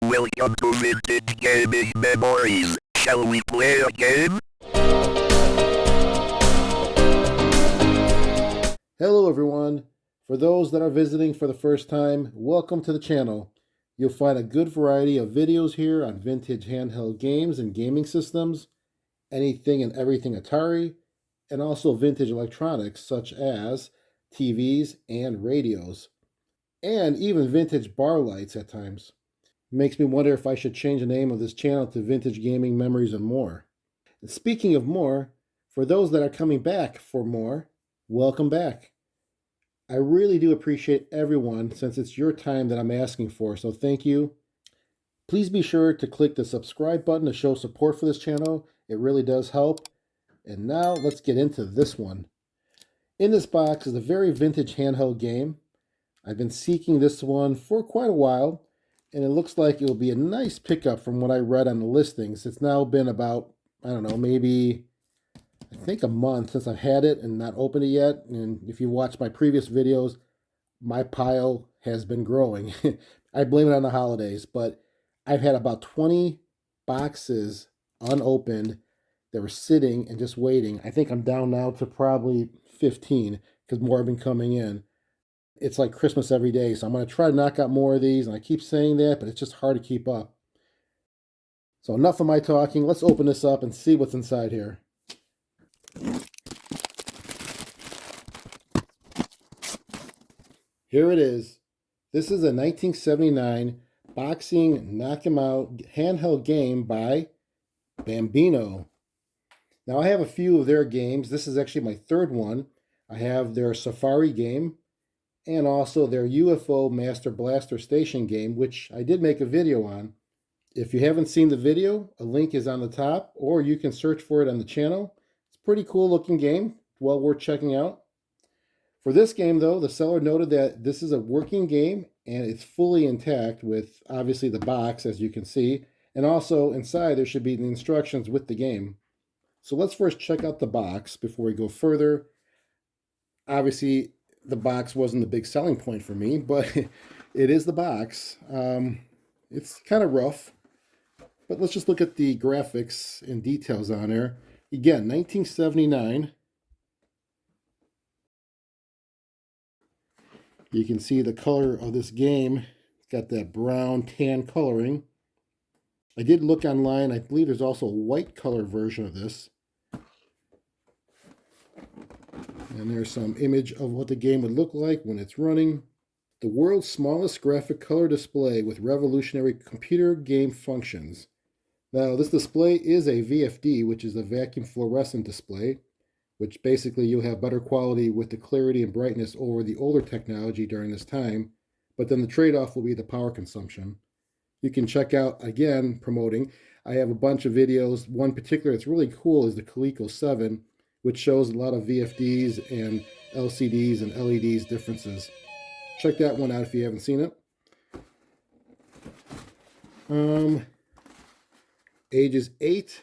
Welcome to Vintage Gaming Memories. Shall we play a game? Hello everyone. For those that are visiting for the first time, welcome to the channel. You'll find a good variety of videos here on vintage handheld games and gaming systems, anything and everything Atari, and also vintage electronics such as TVs and radios, and even vintage bar lights at times. Makes me wonder if I should change the name of this channel to Vintage Gaming Memories and More. And speaking of more, for those that are coming back for more, welcome back. I really do appreciate everyone since it's your time that I'm asking for, so thank you. Please be sure to click the subscribe button to show support for this channel. It really does help. And now let's get into this one. In this box is a very vintage handheld game. I've been seeking this one for quite a while, and it looks like it will be a nice pickup from what I read on the listings. It's now been about, I don't know, maybe I think a month since I've had it and not opened it yet. And if you watch my previous videos, my pile has been growing. I blame it on the holidays, but I've had about 20 boxes unopened that were sitting and just waiting. I think I'm down now to probably 15 because more have been coming in. It's like Christmas every day, so I'm going to try to knock out more of these, and I keep saying that, but it's just hard to keep up. So enough of my talking. Let's open this up and see what's inside here. Here it is. This is a 1979 boxing knock-em out handheld game by Bambino. Now I have a few of their games. This is actually my third one. I have their Safari game and also their UFO Master Blaster Station game, which I did make a video on. If you haven't seen the video, a link is on the top, or you can search for it on the channel. It's a pretty cool looking game, well worth checking out. For this game though, the seller noted that this is a working game and it's fully intact with obviously the box, as you can see, and also inside there should be the instructions with the game. So let's first check out the box before we go further. Obviously, the box wasn't the big selling point for me, but it is the box. It's kind of rough, but let's just look at the graphics and details on there. Again, 1979. You can see the color of this game. It's got that brown tan coloring. I did look online. I believe there's also a white color version of this. And there's some image of what the game would look like when it's running. The world's smallest graphic color display with revolutionary computer game functions. Now, this display is a VFD, which is a vacuum fluorescent display, which basically you'll have better quality with the clarity and brightness over the older technology during this time. But then the trade-off will be the power consumption. You can check out, again, promoting. I have a bunch of videos. One particular that's really cool is the Coleco 7, which shows a lot of VFDs and LCDs and LEDs differences. Check that one out if you haven't seen it. Ages 8,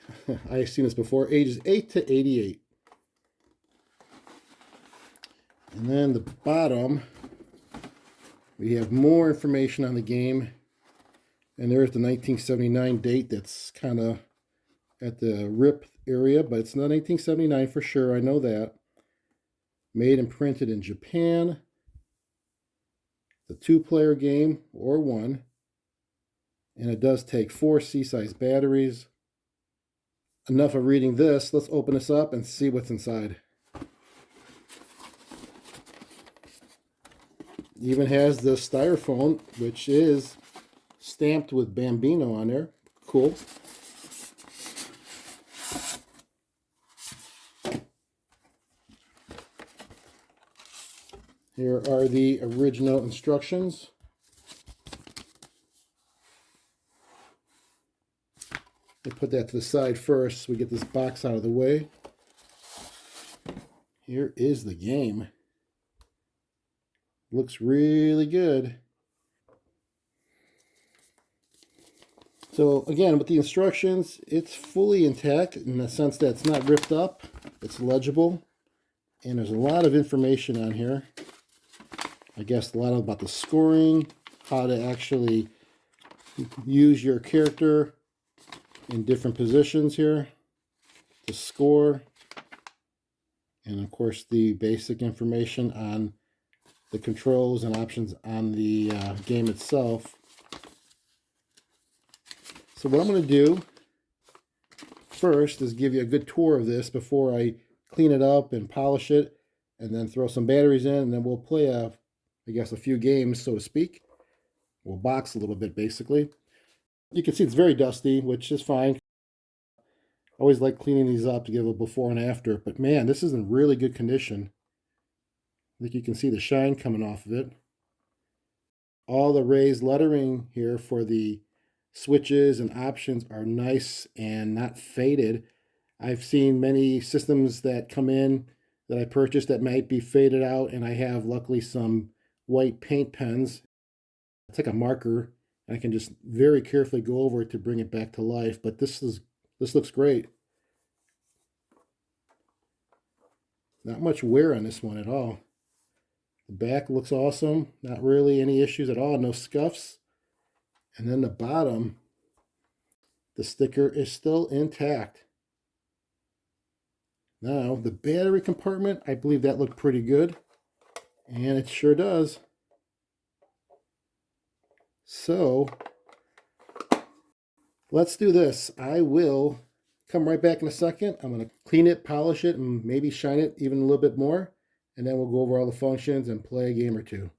I've seen this before, ages 8 to 88. And then the bottom, we have more information on the game. And there's the 1979 date that's kind of at the RIP area, but it's not 1979 for sure, I know that. Made and printed in Japan. The 2-player game, or 1. And it does take 4 C-size batteries. Enough of reading this. Let's open this up and see what's inside. It even has the styrofoam, which is stamped with Bambino on there. Cool. Here are the original instructions. We'll put that to the side first so we get this box out of the way. Here is the game. Looks really good. So again, with the instructions, it's fully intact in the sense that it's not ripped up. It's legible. And there's a lot of information on here. I guess a lot about the scoring, how to actually use your character in different positions here to score. And of course the basic information on the controls and options on the game itself. So what I'm going to do first is give you a good tour of this before I clean it up and polish it, and then throw some batteries in, and then we'll play I guess a few games, so to speak. We'll box a little bit, basically. You can see it's very dusty, which is fine. I always like cleaning these up to give a before and after, but man, this is in really good condition. I think you can see the shine coming off of it. All the raised lettering here for the switches and options are nice and not faded. I've seen many systems that come in that I purchased that might be faded out, and I have luckily some white paint pens. I take a marker and I can just very carefully go over it to bring it back to life, but this looks great. Not much wear on this one at all. The back looks awesome. Not really any issues at all. No scuffs. And then the bottom, the sticker is still intact. Now, the battery compartment, I believe that looked pretty good. And it sure does. So, let's do this. I will come right back in a second. I'm going to clean it, polish it, and maybe shine it even a little bit more. And then we'll go over all the functions and play a game or two.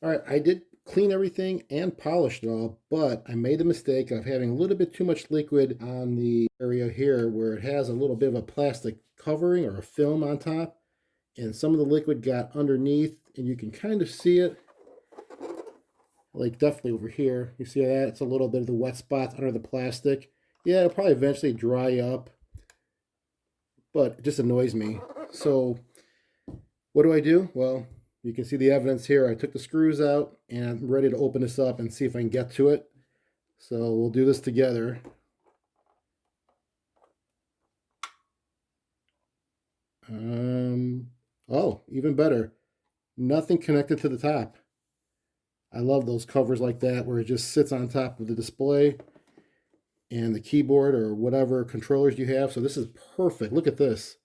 All right, I did clean everything and polish it all, but I made the mistake of having a little bit too much liquid on the area here where it has a little bit of a plastic covering or a film on top, and some of the liquid got underneath, and you can kind of see it, like definitely over here. You see that? It's a little bit of the wet spots under the plastic. Yeah, it'll probably eventually dry up, but it just annoys me. So what do? Well, you can see the evidence here. I took the screws out and I'm ready to open this up and see if I can get to it. So we'll do this together. Oh, even better. Nothing connected to the top. I love those covers like that where it just sits on top of the display and the keyboard or whatever controllers you have. So this is perfect. Look at this.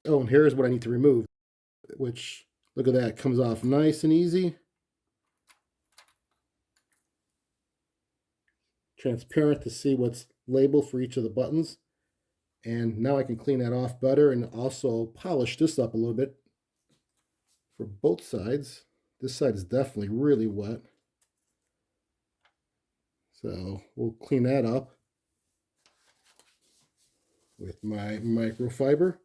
Oh, and here's what I need to remove, which, look at that, comes off nice and easy. Transparent to see what's labeled for each of the buttons. And now I can clean that off better and also polish this up a little bit for both sides. This side is definitely really wet. So we'll clean that up with my microfiber.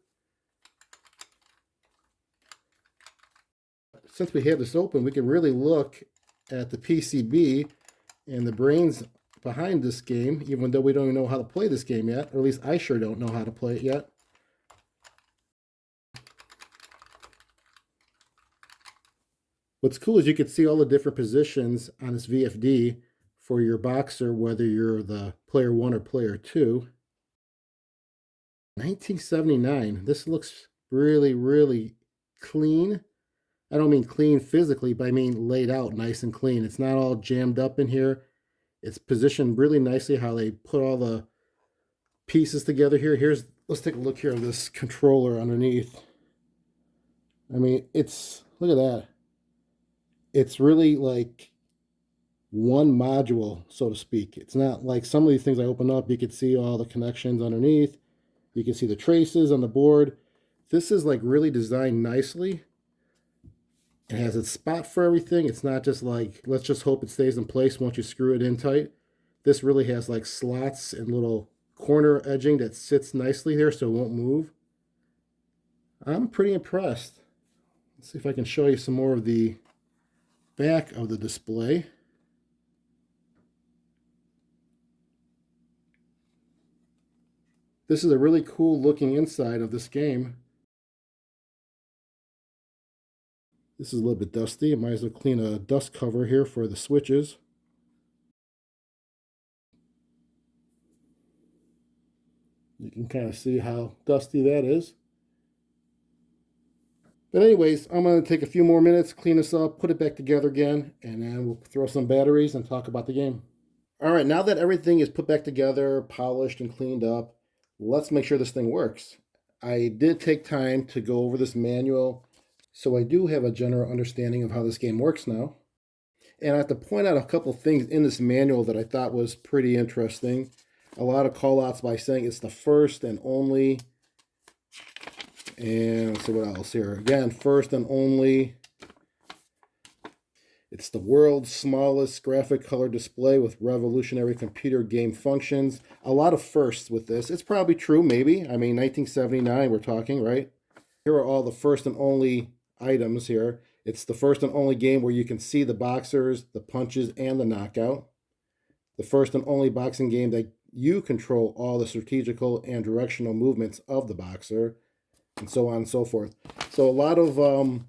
Since we have this open, we can really look at the PCB and the brains behind this game, even though we don't even know how to play this game yet, or at least I sure don't know how to play it yet. What's cool is you can see all the different positions on this VFD for your boxer, whether you're the player 1 or player 2. 1979. This looks really, really clean. I don't mean clean physically, but I mean laid out nice and clean. It's not all jammed up in here. It's positioned really nicely how they put all the pieces together here. Let's take a look here at this controller underneath. I mean, look at that. It's really like one module, so to speak. It's not like some of these things I open up, you can see all the connections underneath. You can see the traces on the board. This is like really designed nicely. It has its spot for everything. It's not just like, let's just hope it stays in place once you screw it in tight. This really has like slots and little corner edging that sits nicely there so it won't move. I'm pretty impressed. Let's see if I can show you some more of the back of the display. This is a really cool looking inside of this game. This is a little bit dusty. I might as well clean a dust cover here for the switches. You can kind of see how dusty that is. But anyways, I'm going to take a few more minutes, clean this up, put it back together again, and then we'll throw some batteries and talk about the game. All right, now that everything is put back together, polished and cleaned up, let's make sure this thing works. I did take time to go over this manual, so I do have a general understanding of how this game works now. And I have to point out a couple things in this manual that I thought was pretty interesting. A lot of call-outs by saying it's the first and only, and let's see what else here. Again, first and only. It's the world's smallest graphic color display with revolutionary computer game functions. A lot of firsts with this. It's probably true, maybe. I mean, 1979 we're talking, right? Here are all the first and only items here. It's the first and only game where you can see the boxers, the punches, and the knockout. The first and only boxing game that you control all the strategical and directional movements of the boxer, and so on and so forth. So a lot of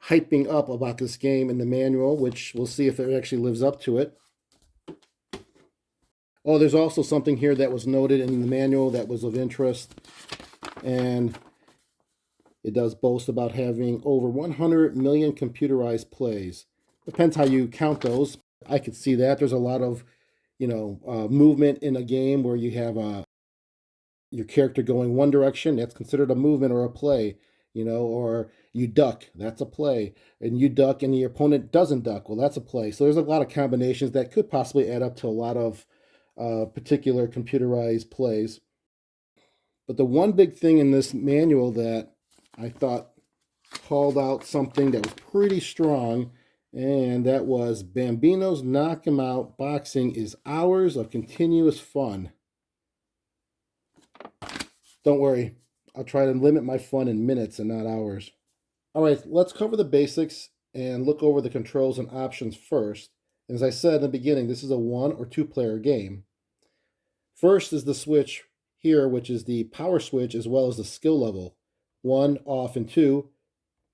hyping up about this game in the manual, which we'll see if it actually lives up to it. Oh, there's also something here that was noted in the manual that was of interest, and it does boast about having over 100 million computerized plays. Depends how you count those. I could see that. There's a lot of, movement in a game where you have your character going one direction. That's considered a movement or a play, or you duck. That's a play. And you duck and your opponent doesn't duck. Well, that's a play. So there's a lot of combinations that could possibly add up to a lot of particular computerized plays. But the one big thing in this manual that I thought called out something that was pretty strong, and that was Bambino's Knock-em Out Boxing is hours of continuous fun. Don't worry, I'll try to limit my fun in minutes and not hours. All right, let's cover the basics and look over the controls and options first. And as I said in the beginning, this is a 1 or 2 player game. First is the switch here, which is the power switch as well as the skill level. 1, off, and 2.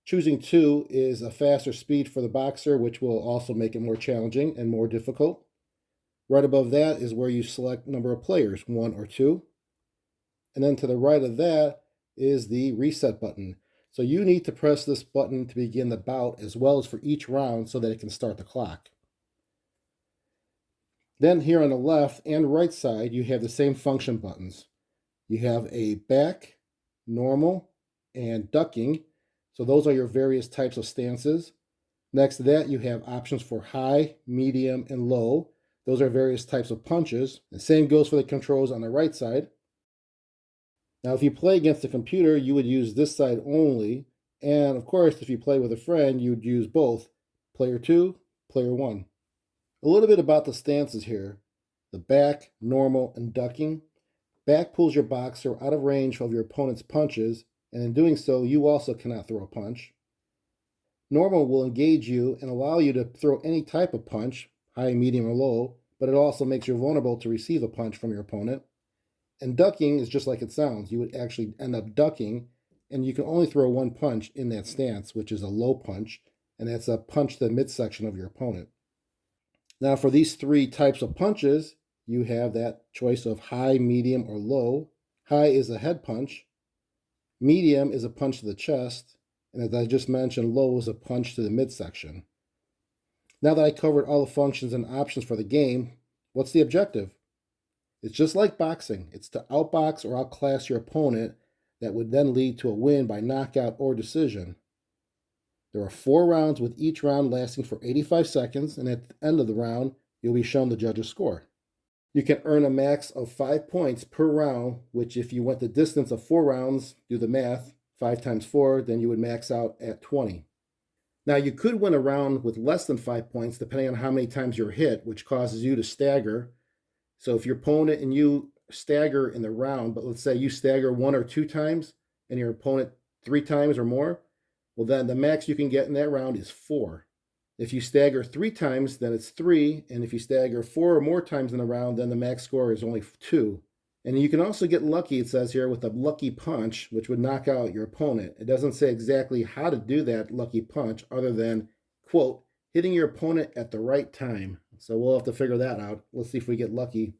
Choosing 2 is a faster speed for the boxer, which will also make it more challenging and more difficult. Right above that is where you select number of players, 1 or 2. And then to the right of that is the reset button. So you need to press this button to begin the bout as well as for each round so that it can start the clock. Then here on the left and right side, you have the same function buttons. You have a back, normal, and ducking. So those are your various types of stances. Next to that, you have options for high, medium, and low. Those are various types of punches. The same goes for the controls on the right side. Now, if you play against a computer, you would use this side only. And of course, if you play with a friend, you would use both, player 2, player 1. A little bit about the stances here. The back, normal, and ducking. Back pulls your boxer out of range of your opponent's punches, and in doing so, you also cannot throw a punch. Normal will engage you and allow you to throw any type of punch, high, medium, or low, but it also makes you vulnerable to receive a punch from your opponent. And ducking is just like it sounds. You would actually end up ducking, and you can only throw one punch in that stance, which is a low punch, and that's a punch to the midsection of your opponent. Now, for these 3 types of punches, you have that choice of high, medium, or low. High is a head punch. Medium is a punch to the chest. And as I just mentioned, low is a punch to the midsection. Now that I covered all the functions and options for the game, what's the objective? It's just like boxing. It's to outbox or outclass your opponent that would then lead to a win by knockout or decision. There are 4 rounds with each round lasting for 85 seconds, and at the end of the round, you'll be shown the judge's score. You can earn a max of 5 points per round, which if you went the distance of 4 rounds, do the math, 5 times 4, then you would max out at 20. Now, you could win a round with less than 5 points, depending on how many times you're hit, which causes you to stagger. So if your opponent and you stagger in the round, but let's say you stagger 1 or 2 times, and your opponent 3 times or more, well, then the max you can get in that round is 4. If you stagger 3 times, then it's 3. And if you stagger 4 or more times in a round, then the max score is only 2. And you can also get lucky, it says here, with a lucky punch, which would knock out your opponent. It doesn't say exactly how to do that lucky punch other than, quote, hitting your opponent at the right time. So we'll have to figure that out. Let's see if we get lucky.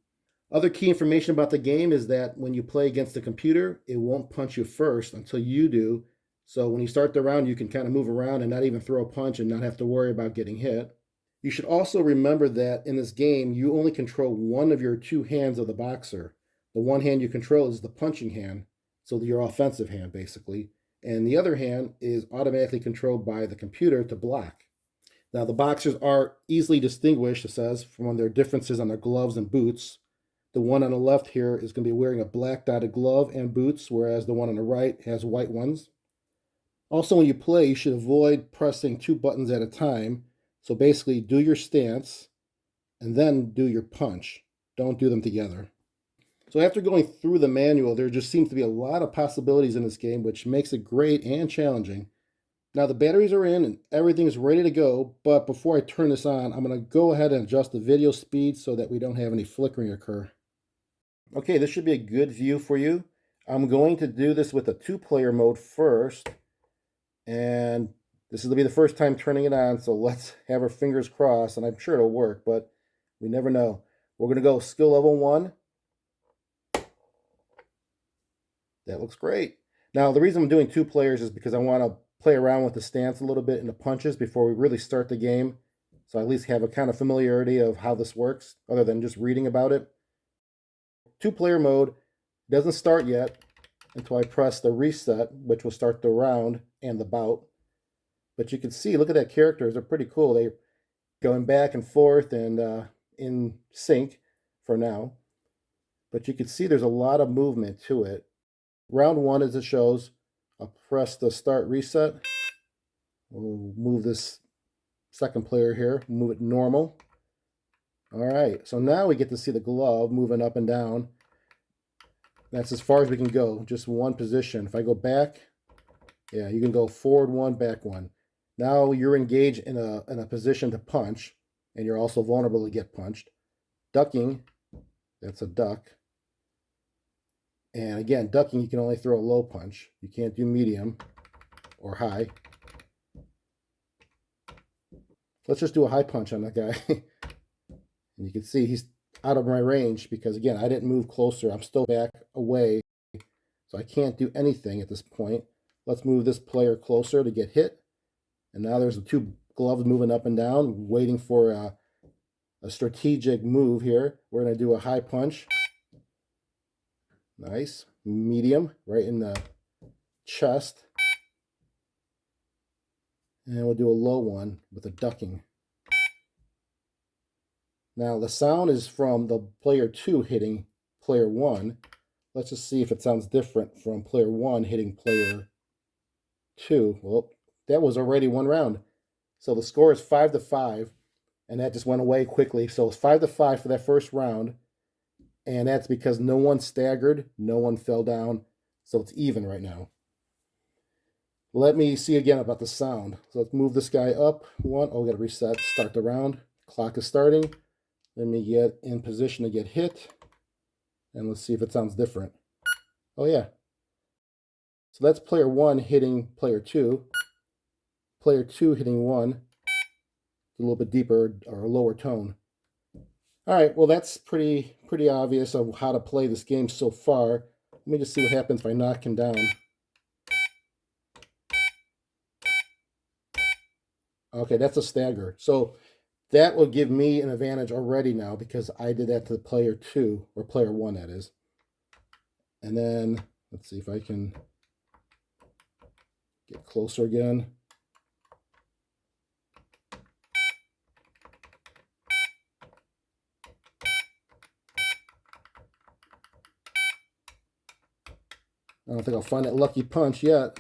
Other key information about the game is that when you play against a computer, it won't punch you first until you do. So when you start the round, you can kind of move around and not even throw a punch and not have to worry about getting hit. You should also remember that in this game, you only control one of your two hands of the boxer. The one hand you control is the punching hand, so your offensive hand, basically. And the other hand is automatically controlled by the computer to block. Now, the boxers are easily distinguished, it says, from their differences on their gloves and boots. The one on the left here is going to be wearing a black dotted glove and boots, whereas the one on the right has white ones. Also, when you play, you should avoid pressing two buttons at a time. So basically, do your stance and then do your punch. Don't do them together. So after going through the manual, there just seems to be a lot of possibilities in this game, which makes it great and challenging. Now the batteries are in and everything is ready to go, but before I turn this on, I'm going to go ahead and adjust the video speed so that we don't have any flickering occur. Okay, this should be a good view for you. I'm going to do this with a two-player mode first, and this will be the first time turning it on, so let's have our fingers crossed, and I'm sure it'll work, but we never know. We're going to go skill level 1. That looks great. Now, the reason I'm doing two players is because I want to play around with the stance a little bit and the punches before we really start the game, so I at least have a kind of familiarity of how this works, other than just reading about it. Two-player mode doesn't start yet until I press the reset, which will start the round and the bout. But you can see, look at that characters, they're pretty cool. They're going back and forth and in sync for now. But you can see there's a lot of movement to it. Round 1, as it shows, I'll press the start reset. We'll move this second player here, move it normal. All right, so now we get to see the glove moving up and down. That's as far as we can go, just one position. If I go back, yeah, you can go forward 1, back 1. Now you're engaged in a position to punch, and you're also vulnerable to get punched. Ducking, that's a duck. And again, ducking, you can only throw a low punch. You can't do medium or high. Let's just do a high punch on that guy. And you can see he's out of my range because, again, I didn't move closer. I'm still back away, so I can't do anything at this point. Let's move this player closer to get hit. And now there's the two gloves moving up and down, waiting for a strategic move here. We're going to do a high punch. Nice. Medium, right in the chest. And we'll do a low one with a ducking. Now the sound is from the player 2 hitting player 1. Let's just see if it sounds different from player 1 hitting player 2. Well, that was already one round. So the score is 5-5, and that just went away quickly. So it's 5-5 for that first round, and that's because no one staggered, no one fell down, so it's even right now. Let me see again about the sound. So let's move this guy up. One, oh, we got to reset, start the round. Clock is starting. Let me get in position to get hit. And let's see if it sounds different. Oh, yeah. So that's player 1 hitting player 2. Player 2 hitting 1. A little bit deeper or lower tone. All right, well, that's pretty obvious of how to play this game so far. Let me just see what happens if I knock him down. Okay, that's a stagger. So that will give me an advantage already now because I did that to player 2, or player 1, that is. And then, let's see if I can get closer again. I don't think I'll find that lucky punch yet.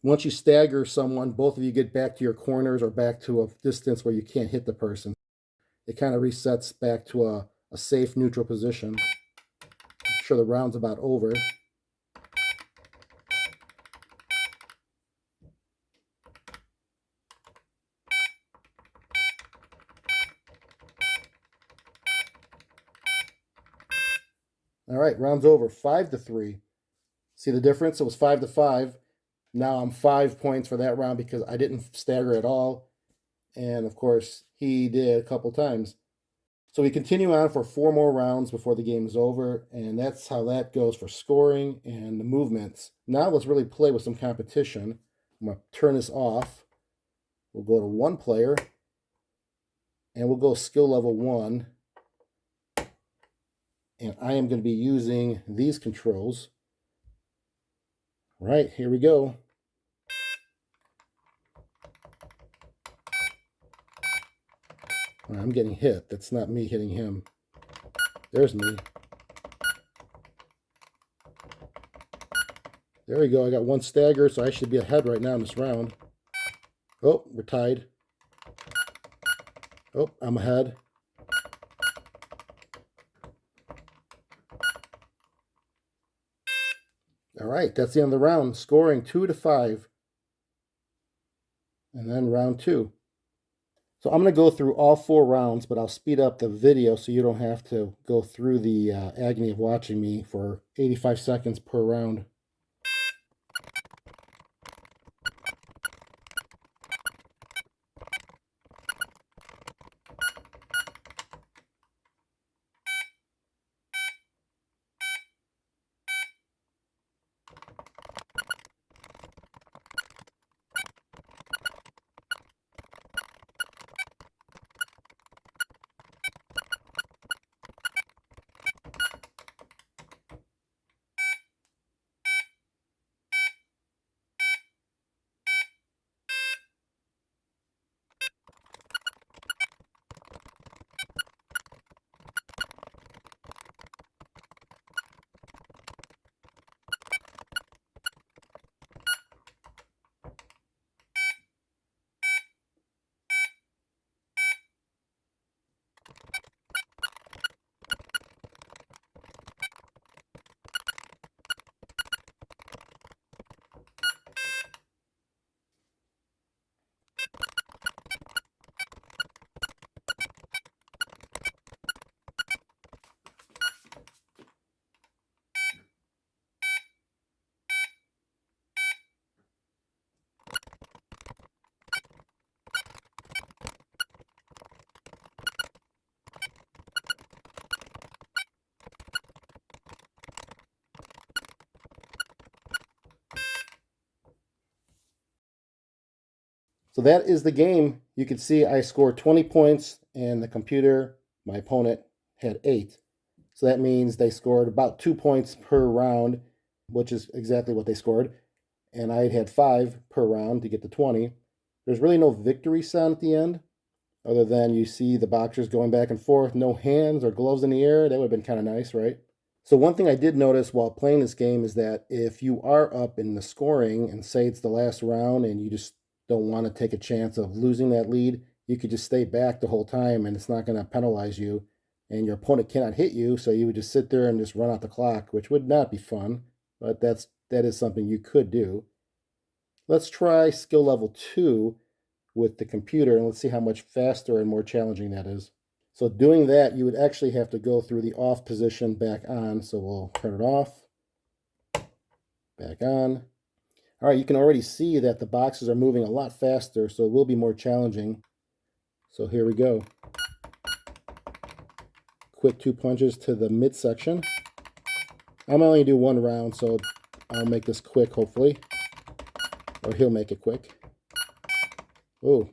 Once you stagger someone, both of you get back to your corners or back to a distance where you can't hit the person. It kind of resets back to a safe neutral position. I'm sure the round's about over. All right, round's over. 5-3. See the difference? It was 5-5. Now I'm 5 points for that round because I didn't stagger at all. And of course, he did a couple times. So we continue on for 4 more rounds before the game is over. And that's how that goes for scoring and the movements. Now let's really play with some competition. I'm going to turn this off. We'll go to 1 player, and we'll go skill level 1. And I am going to be using these controls. All right, here we go. I'm getting hit. That's not me hitting him. There's me. There we go. I got 1 stagger, so I should be ahead right now in this round. Oh, we're tied. Oh, I'm ahead. All right, that's the end of the round. Scoring 2-5. And then round 2. So I'm going to go through all 4 rounds, but I'll speed up the video so you don't have to go through the agony of watching me for 85 seconds per round. So that is the game. You can see I scored 20 points, and the computer, my opponent, had 8. So that means they scored about 2 points per round, which is exactly what they scored. And I had 5 per round to get to 20. There's really no victory sound at the end, other than you see the boxers going back and forth, no hands or gloves in the air. That would have been kind of nice, right? So one thing I did notice while playing this game is that if you are up in the scoring and say it's the last round and you just don't want to take a chance of losing that lead, you could just stay back the whole time and it's not going to penalize you, and your opponent cannot hit you, so you would just sit there and just run out the clock, which would not be fun, but that is something you could do. Let's try skill level 2 with the computer, and let's see how much faster and more challenging that is. So doing that, you would actually have to go through the off position back on. So we'll turn it off, back on. All right, you can already see that the boxes are moving a lot faster, so it will be more challenging. So here we go. Quick 2 punches to the midsection. I'm only do 1 round, so I'll make this quick, hopefully. Or he'll make it quick. Oh.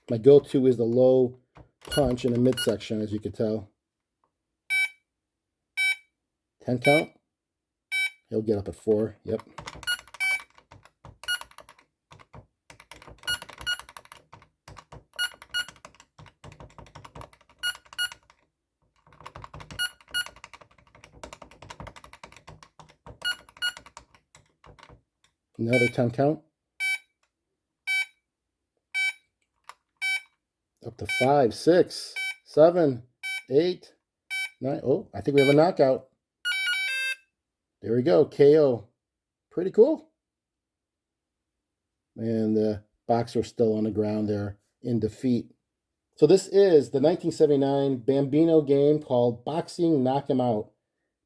My go-to is the low punch in the midsection, as you can tell. 10 count. He'll get up at 4. Yep. Another 10 count. Up to 5, 6, 7, 8, 9. Oh, I think we have a knockout. There we go. KO. Pretty cool. And the boxer's still on the ground there in defeat. So this is the 1979 Bambino game called Boxing Knock-em Out.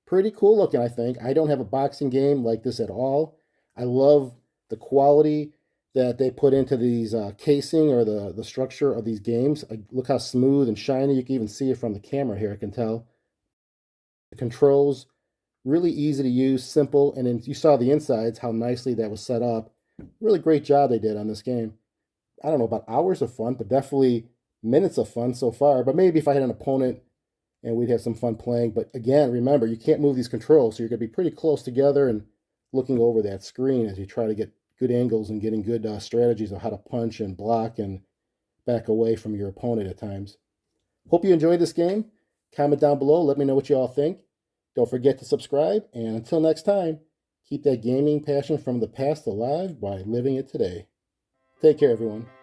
Pretty cool looking, I think. I don't have a boxing game like this at all. I love the quality that they put into these casing or the structure of these games. Look how smooth and shiny. You can even see it from the camera here, I can tell. The controls Really easy to use, simple, and then you saw the insides, how nicely that was set up. Really great job they did on this game. I don't know about hours of fun, but definitely minutes of fun so far. But maybe if I had an opponent and we'd have some fun playing. But again, remember, you can't move these controls, so you're going to be pretty close together and looking over that screen as you try to get good angles and getting good strategies of how to punch and block and back away from your opponent at times. Hope you enjoyed this game. Comment down below. Let me know what you all think. Don't forget to subscribe. And until next time, keep that gaming passion from the past alive by living it today. Take care, everyone.